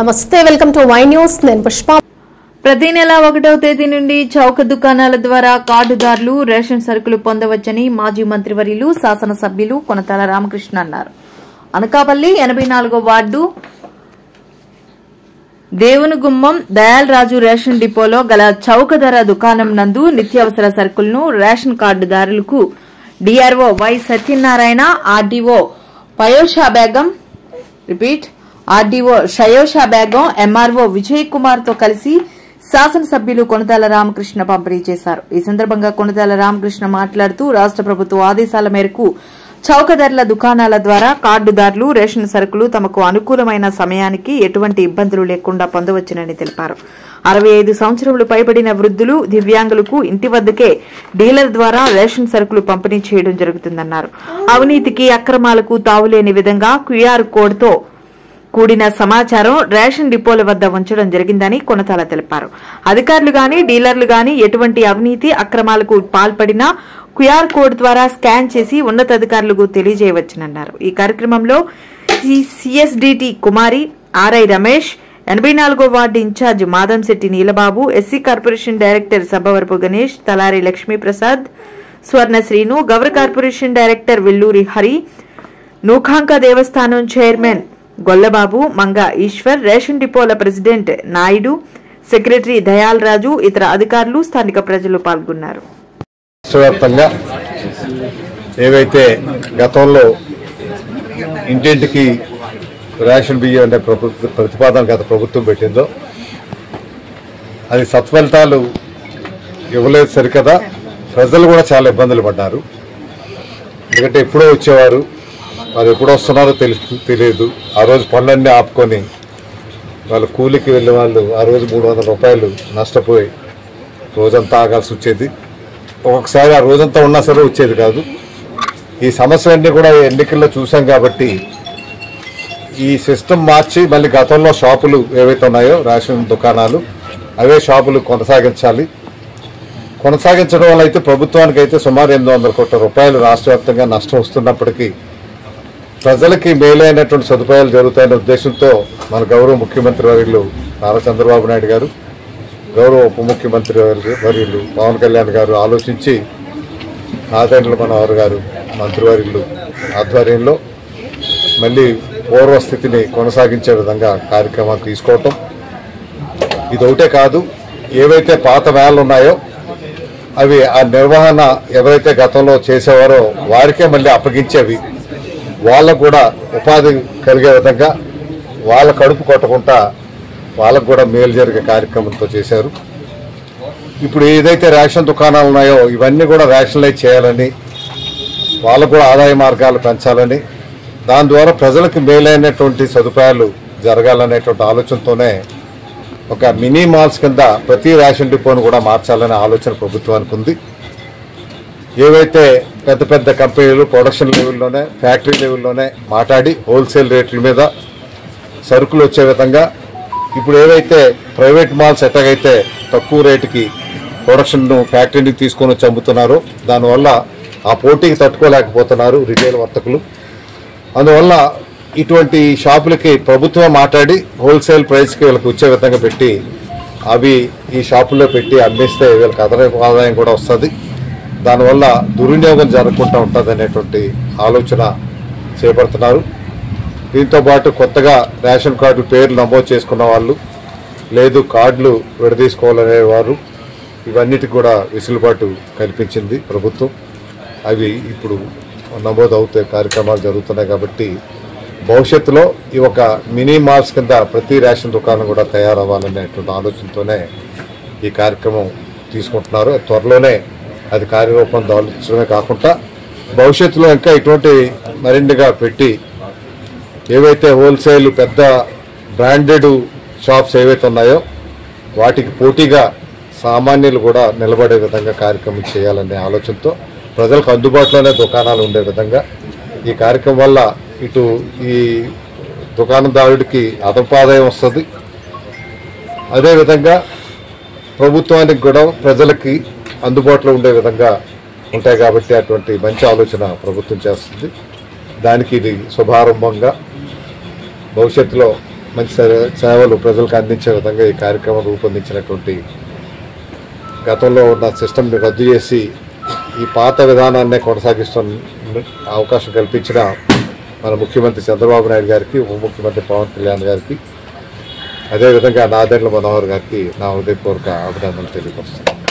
నమస్తే, welcome to Y news. నేను పుష్ప. ప్రతి నెల 1వ తేదీ నుండి చౌక దుకాణాల ద్వారా కార్డుదారులు రేషన్ సరుకులు పొందవచ్చని మాజీ మంత్రివర్యులు శాసనసభ్యులు కొనతాల రామకృష్ణ అన్నారు. అనకాపల్లి 84వ వార్డు దేవునిగుమ్మం దయాల్ రాజు రేషన్ డిపోలో గల చౌక ధర దుకాణం నందు నిత్యావసర సరుకులను రేషన్ కార్డుదారులకు DRO Y Satyanarayana, RDO Payosha Begum RDO Shayosha Begum, MRO Vijay Kumar తో కలిసి శాసనసభ్యులు కొనతాల రామకృష్ణ పంపిణీ చేశారు. ఈ సందర్భంగా కొనతాల రామకృష్ణ మాట్లాడుతూ రాష్ట ప్రభుత్వ ఆదేశాల మేరకు చౌక ధరల దుకాణాల ద్వారా కార్డుదారులు రేషన్ సరుకులు తమకు అనుకూలమైన సమయానికి ఎటువంటి ఇబ్బందులు లేకుండా పొందవచ్చునని తెలిపారు. 65 సంవత్సరములు పైబడిన వృద్ధులు, దివ్యాంగులకు ఇంటి వద్దకే డీలర్ ద్వారా రేషన్ సరుకులు పంపిణీ చేయడం జరుగుతుందన్నారు. అవినీతికి, అక్రమాలకు తావులేని విధంగా క్యూఆర్ కోడ్ తో కూడిన సమాచారం రేషన్ డిపోల వద్ద ఉంచడం జరిగిందని కొనతాల తెలిపారు. అధికారులు గాని, డీలర్లు గాని ఎటువంటి అవినీతి, అక్రమాలకు పాల్పడినా క్యూఆర్ కోడ్ ద్వారా స్కాన్ చేసి ఉన్నతాధికారులకు తెలియజేయవచ్చునన్నారు. ఈ కార్యక్రమంలో సిఎస్డిటి కుమారి, ఆర్ఐ రమేష్, 84వ ward incharge Madamsetti Neelababu, SC corporation director Sabbavarapu Ganesh, Talari Lakshmiprasad, Swarna Srinu, Gowra corporation director Villuri Hari, Nookanka దేవస్థానం చైర్మన్ గొల్లబాబు, మంగా ఈశ్వర్, రేషన్ డిపోల ప్రెసిడెంట్ నాయుడు, సెక్రటరీ దయాల్ రాజు, ఇతర అధికారులు, స్థానిక ప్రజలు పాల్గొన్నారు. రాష్ట్రవ్యాప్తంగా ఏవైతే గతంలో ఇంటింటికి రేషన్ బియ్యం అనే ప్రతిపాదన గత ప్రభుత్వం పెట్టిందో అది సత్ఫలితాలు ఇవ్వలేదు సరికదా, ప్రజలు కూడా చాలా ఇబ్బందులు పడ్డారు. ఎందుకంటే ఎప్పుడో వచ్చేవారు, మరి ఎప్పుడు వస్తున్నారో తెలియదు. ఆ రోజు పనులన్నీ ఆపుకొని వాళ్ళు కూలికి వెళ్ళే వాళ్ళు ఆ రోజు 300 రూపాయలు నష్టపోయి రోజంతా ఆగాల్సి వచ్చేది. ఒక్కొక్కసారి ఆ రోజంతా ఉన్నా సరే వచ్చేది కాదు. ఈ సమస్యలన్నీ కూడా ఎన్నికల్లో చూసాం కాబట్టి ఈ సిస్టమ్ మార్చి మళ్ళీ గతంలో షాపులు ఏవైతే ఉన్నాయో రేషన్ దుకాణాలు అవే షాపులు కొనసాగించడం వల్ల అయితే ప్రభుత్వానికి అయితే సుమారు 800 కోట్ల రూపాయలు రాష్ట్ర వ్యాప్తంగా నష్టం వస్తున్నప్పటికీ ప్రజలకి మేలైనటువంటి సదుపాయాలు జరుగుతాయనే ఉద్దేశంతో మన గౌరవ ముఖ్యమంత్రి వర్యులు నారా చంద్రబాబు నాయుడు గారు, గౌరవ ఉప ముఖ్యమంత్రి వర్యులు పవన్ కళ్యాణ్ గారు ఆలోచించి నాదెండ్ల మనోహర్ గారు మంత్రివర్యులు ఆధ్వర్యంలో మళ్ళీ పూర్వస్థితిని కొనసాగించే విధంగా కార్యక్రమాలు తీసుకోవటం. ఇది ఒకటే కాదు, ఏవైతే పాత వేళలు ఉన్నాయో అవి ఆ నిర్వహణ ఎవరైతే గతంలో చేసేవారో వారికే మళ్ళీ అప్పగించేవి, వాళ్ళకు కూడా ఉపాధి కలిగే విధంగా వాళ్ళ కడుపు కొట్టకుండా వాళ్ళకు కూడా మేలు జరిగే కార్యక్రమంతో చేశారు. ఇప్పుడు ఏదైతే రేషన్ దుకాణాలు ఉన్నాయో ఇవన్నీ కూడా రేషనలైజ్ చేయాలని, వాళ్ళకు కూడా ఆదాయ మార్గాలు పెంచాలని, దాని ద్వారా ప్రజలకు మేలైనటువంటి సదుపాయాలు జరగాలనేటువంటి ఆలోచనతోనే ఒక మినీ మాల్స్ కింద ప్రతి రేషన్ డిపోను కూడా మార్చాలనే ఆలోచన ప్రభుత్వానికి ఉంది. ఏవైతే పెద్ద పెద్ద కంపెనీలు ప్రొడక్షన్ లెవెల్లోనే, ఫ్యాక్టరీ లెవెల్లోనే మాట్లాడి హోల్సేల్ రేట్ల మీద సరుకులు వచ్చే విధంగా, ఇప్పుడు ఏవైతే ప్రైవేట్ మాల్స్ ఎట్లాగైతే తక్కువ రేటుకి ప్రొడక్షన్ ఫ్యాక్టరీని తీసుకొని వచ్చి అమ్ముతున్నారో దానివల్ల ఆ పోటీకి తట్టుకోలేకపోతున్నారు రిటైల్ వర్తకులు. అందువల్ల ఇటువంటి షాపులకి ప్రభుత్వం మాట్లాడి హోల్సేల్ ప్రైస్కి వీళ్ళకి వచ్చే విధంగా పెట్టి అవి ఈ షాపుల్లో పెట్టి అమ్మేస్తే వీళ్ళకి ఆదాయం కూడా వస్తుంది. దానివల్ల దుర్వినియోగం జరగకుండా ఉంటుంది అనేటువంటి ఆలోచన చేపడుతున్నారు. దీంతోపాటు కొత్తగా రేషన్ కార్డు పేర్లు నమోదు చేసుకున్న వాళ్ళు, లేదు కార్డులు విడదీసుకోవాలనేవారు, ఇవన్నిటికి కూడా వెసులుబాటు కల్పించింది ప్రభుత్వం. అవి ఇప్పుడు నమోదు అవుతాయి, కార్యక్రమాలు జరుగుతున్నాయి. కాబట్టి భవిష్యత్తులో ఈ ఒక మినీ మాల్స్ కింద ప్రతి రేషన్ దుకాణం కూడా తయారవ్వాలనేటువంటి ఆలోచనతోనే ఈ కార్యక్రమం తీసుకుంటున్నారు. త్వరలోనే అది కార్యరూపం దాల్చడమే కాకుండా భవిష్యత్తులో ఇంకా ఇటువంటి మరిన్నిగా పెట్టి ఏవైతే హోల్సేల్ పెద్ద బ్రాండెడ్ షాప్స్ ఏవైతే ఉన్నాయో వాటికి పోటీగా సామాన్యులు కూడా నిలబడే విధంగా కార్యక్రమం చేయాలనే ఆలోచనతో ప్రజలకు అందుబాటులోనే దుకాణాలు ఉండే విధంగా ఈ కార్యక్రమం వల్ల ఇటు ఈ దుకాణదారుడికి అదనపు ఆదాయం వస్తుంది, అదేవిధంగా ప్రభుత్వానికి కూడా ప్రజలకి అందుబాటులో ఉండే విధంగా ఉంటాయి. కాబట్టి అటువంటి మంచి ఆలోచన ప్రభుత్వం చేస్తుంది. దానికి ఇది శుభారంభంగా భవిష్యత్తులో మంచి సేవలు ప్రజలకు అందించే విధంగా ఈ కార్యక్రమం రూపొందించినటువంటి, గతంలో ఉన్న సిస్టమ్ని రద్దు చేసి ఈ పాత విధానాన్నే కొనసాగిస్తున్న అవకాశం కల్పించిన మన ముఖ్యమంత్రి చంద్రబాబు నాయుడు గారికి, ఉప ముఖ్యమంత్రి పవన్ కళ్యాణ్ గారికి, అదేవిధంగా నాదెండ్ల మనోహర్ గారికి నా హృదయపూర్వక అభినందనలు తెలియపరుస్తాను.